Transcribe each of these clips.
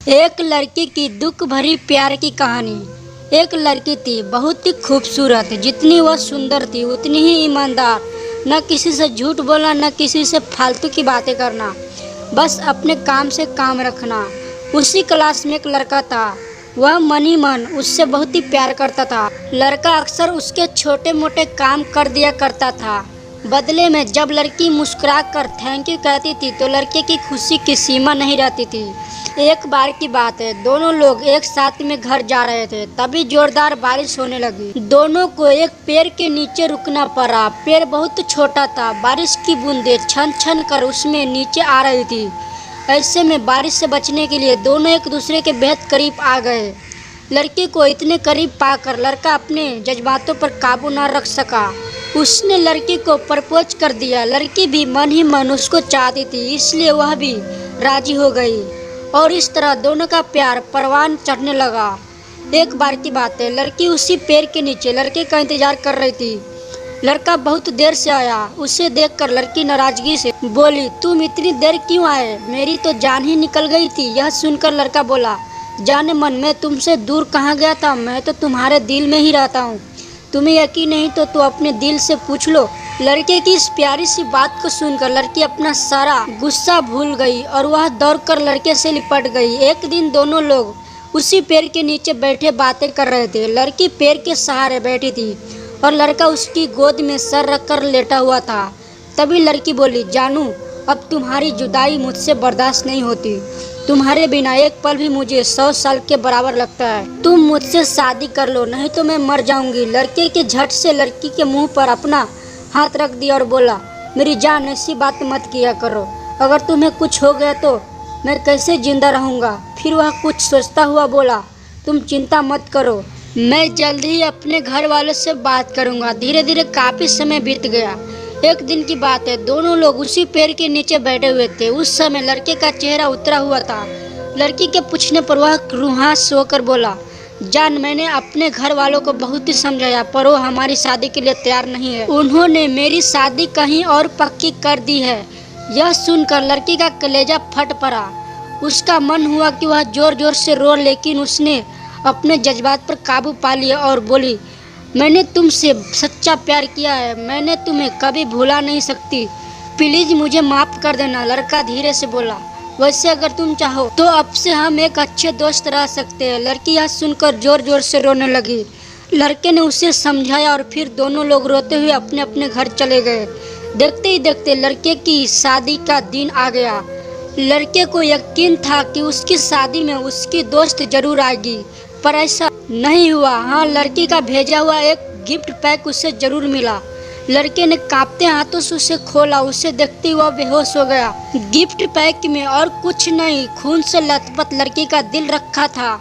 एक लड़की की दुख भरी प्यार की कहानी। एक लड़की थी बहुत ही खूबसूरत। जितनी वह सुंदर थी उतनी ही ईमानदार। न किसी से झूठ बोलना, न किसी से फालतू की बातें करना, बस अपने काम से काम रखना। उसी क्लास में एक लड़का था। वह मन ही मन उससे बहुत ही प्यार करता था। लड़का अक्सर उसके छोटे मोटे काम कर दिया करता था। बदले में जब लड़की मुस्कुरा कर थैंक यू कहती थी तो लड़के की खुशी की सीमा नहीं रहती थी। एक बार की बात है, दोनों लोग एक साथ में घर जा रहे थे, तभी जोरदार बारिश होने लगी। दोनों को एक पेड़ के नीचे रुकना पड़ा। पेड़ बहुत छोटा था। बारिश की बूंदें छन छन कर उसमें नीचे आ रही थी। ऐसे में बारिश से बचने के लिए दोनों एक दूसरे के बेहद करीब आ गए। लड़की को इतने करीब पाकर लड़का अपने जज्बातों पर काबू न रख सका। उसने लड़की को प्रपोज कर दिया। लड़की भी मन ही मन उसको चाहती थी, इसलिए वह भी राजी हो गई और इस तरह दोनों का प्यार परवान चढ़ने लगा। एक बार की बात है, लड़की उसी पेड़ के नीचे लड़के का इंतजार कर रही थी। लड़का बहुत देर से आया। उसे देखकर लड़की नाराजगी से बोली, तुम इतनी देर क्यों आए? मेरी तो जान ही निकल गई थी। यह सुनकर लड़का बोला, जाने मन, मैं तुमसे दूर कहाँ गया था, मैं तो तुम्हारे दिल में ही रहता हूँ। तुम्हें यकीन नहीं तो तू अपने दिल से पूछ लो। लड़के की इस प्यारी सी बात को सुनकर लड़की अपना सारा गुस्सा भूल गई और वह दौड़कर लड़के से लिपट गई। एक दिन दोनों लोग उसी पेड़ के नीचे बैठे बातें कर रहे थे। लड़की पेड़ के सहारे बैठी थी और लड़का उसकी गोद में सर रखकर लेटा हुआ था। तभी लड़की बोली, जानू, अब तुम्हारी जुदाई मुझसे बर्दाश्त नहीं होती। तुम्हारे बिना एक पल भी मुझे 100 साल के बराबर लगता है। तुम मुझसे शादी कर लो, नहीं तो मैं मर जाऊंगी। लड़के के झट से लड़की के मुंह पर अपना हाथ रख दिया और बोला, मेरी जान, ऐसी बात मत किया करो। अगर तुम्हें कुछ हो गया तो मैं कैसे जिंदा रहूंगा? फिर वह कुछ सोचता हुआ बोला, तुम चिंता मत करो, मैं जल्द ही अपने घर वालों से बात करूंगा। धीरे धीरे काफी समय बीत गया। एक दिन की बात है, दोनों लोग उसी पेड़ के नीचे बैठे हुए थे। उस समय लड़के का चेहरा उतरा हुआ था। लड़की के पूछने पर वह रुहास होकर बोला, जान, मैंने अपने घर वालों को बहुत ही समझाया, पर वो हमारी शादी के लिए तैयार नहीं है। उन्होंने मेरी शादी कहीं और पक्की कर दी है। यह सुनकर लड़की का कलेजा फट पड़ा। उसका मन हुआ कि वह जोर जोर से रो, लेकिन उसने अपने जज्बात पर काबू पा लिया और बोली, मैंने तुमसे सच्चा प्यार किया है, मैंने तुम्हें कभी भुला नहीं सकती। प्लीज मुझे माफ कर देना। लड़का धीरे से बोला, वैसे अगर तुम चाहो तो अब से हम एक अच्छे दोस्त रह सकते हैं। लड़की यह सुनकर जोर जोर से रोने लगी। लड़के ने उसे समझाया और फिर दोनों लोग रोते हुए अपने अपने घर चले गए। देखते ही देखते लड़के की शादी का दिन आ गया। लड़के को यकीन था कि उसकी शादी में उसकी दोस्त जरूर आएगी, पर ऐसा नहीं हुआ। हाँ, लड़की का भेजा हुआ एक गिफ्ट पैक उसे जरूर मिला। लड़के ने कांपते हाथों से उसे खोला। उसे देखते ही वह बेहोश हो गया। गिफ्ट पैक में और कुछ नहीं, खून से लथपथ लड़की का दिल रखा था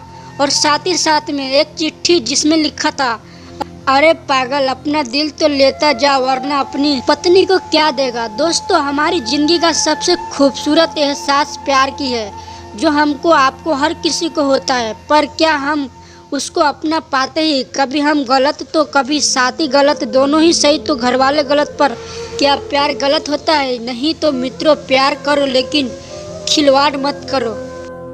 और साथ ही साथ में एक चिट्ठी जिसमें लिखा था, अरे पागल, अपना दिल तो लेता जा, वरना अपनी पत्नी को क्या देगा। दोस्तों, हमारी जिंदगी का सबसे खूबसूरत एहसास प्यार की है, जो हमको आपको हर किसी को होता है, पर क्या हम उसको अपना पाते ही? कभी हम गलत तो कभी साथी गलत, दोनों ही सही तो घर वाले गलत। पर क्या प्यार गलत होता है? नहीं तो मित्रों, प्यार करो लेकिन खिलवाड़ मत करो।